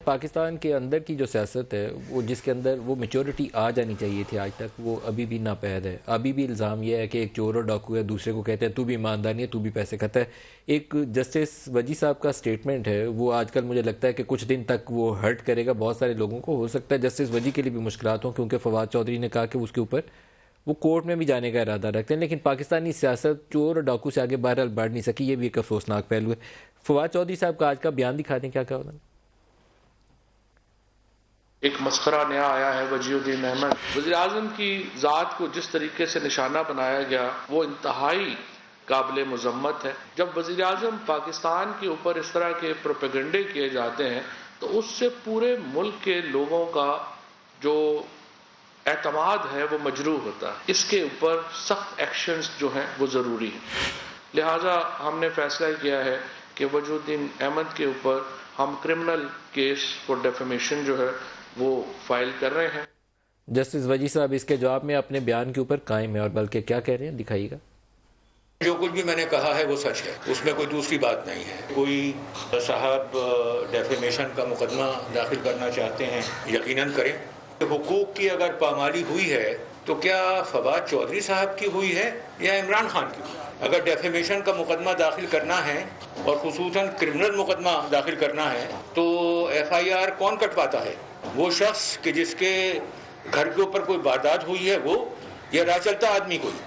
پاکستان کے اندر کی جو سیاست ہے وہ جس کے اندر وہ میچورٹی آ جانی چاہیے تھی آج تک، وہ ابھی بھی ناپید ہے. ابھی بھی الزام یہ ہے کہ ایک چور اور ڈاکو ہے، دوسرے کو کہتے ہیں تو بھی ایماندار نہیں ہے، تو بھی پیسے کھاتا ہے. ایک جسٹس وجی صاحب کا سٹیٹمنٹ ہے، وہ آج کل مجھے لگتا ہے کہ کچھ دن تک وہ ہرٹ کرے گا بہت سارے لوگوں کو. ہو سکتا ہے جسٹس وجی کے لیے بھی مشکلات ہوں، کیونکہ فواد چودھری نے کہا کہ اس کے اوپر وہ کورٹ میں بھی جانے کا ارادہ رکھتے ہیں. لیکن پاکستانی سیاست چور اور ڈاکو سے آگے بہرحال بڑھ نہیں سکی، یہ بھی ایک افسوسناک پہلو ہے. فواد چودھری صاحب کا آج کا بیان دکھا دیں، کیا کہا انہوں نے؟ ایک مسخرہ نیا آیا ہے وجیہ الدین احمد. وزیر اعظم کی ذات کو جس طریقے سے نشانہ بنایا گیا وہ انتہائی قابل مذمت ہے. جب وزیر اعظم پاکستان کے اوپر اس طرح کے پروپیگنڈے کیے جاتے ہیں تو اس سے پورے ملک کے لوگوں کا جو اعتماد ہے وہ مجروح ہوتا ہے. اس کے اوپر سخت ایکشنز جو ہیں وہ ضروری ہیں. لہٰذا ہم نے فیصلہ کیا ہے کہ وجیہ الدین احمد کے اوپر ہم کرمنل کیس فار ڈیفیمیشن جو ہے وہ فائل کر رہے ہیں. جسٹس وجی صاحب اس کے جواب میں اپنے بیان کے اوپر قائم ہے، اور بلکہ کیا کہہ رہے ہیں دکھائیے گا. جو کچھ بھی میں نے کہا ہے وہ سچ ہے، اس میں کوئی دوسری بات نہیں ہے. کوئی صاحب ڈیفیمیشن کا مقدمہ داخل کرنا چاہتے ہیں، یقیناً کریں. حقوق کی اگر پامالی ہوئی ہے تو کیا فواد چودھری صاحب کی ہوئی ہے یا عمران خان کی ہوئی؟ اگر ڈیفیمیشن کا مقدمہ داخل کرنا ہے اور خصوصاً کرمنل مقدمہ داخل کرنا ہے تو ایف آئی آر کون کٹواتا ہے؟ وہ شخص کہ جس کے گھر کے اوپر کوئی واردات ہوئی ہے وہ، یا راہ چلتا آدمی کوئی؟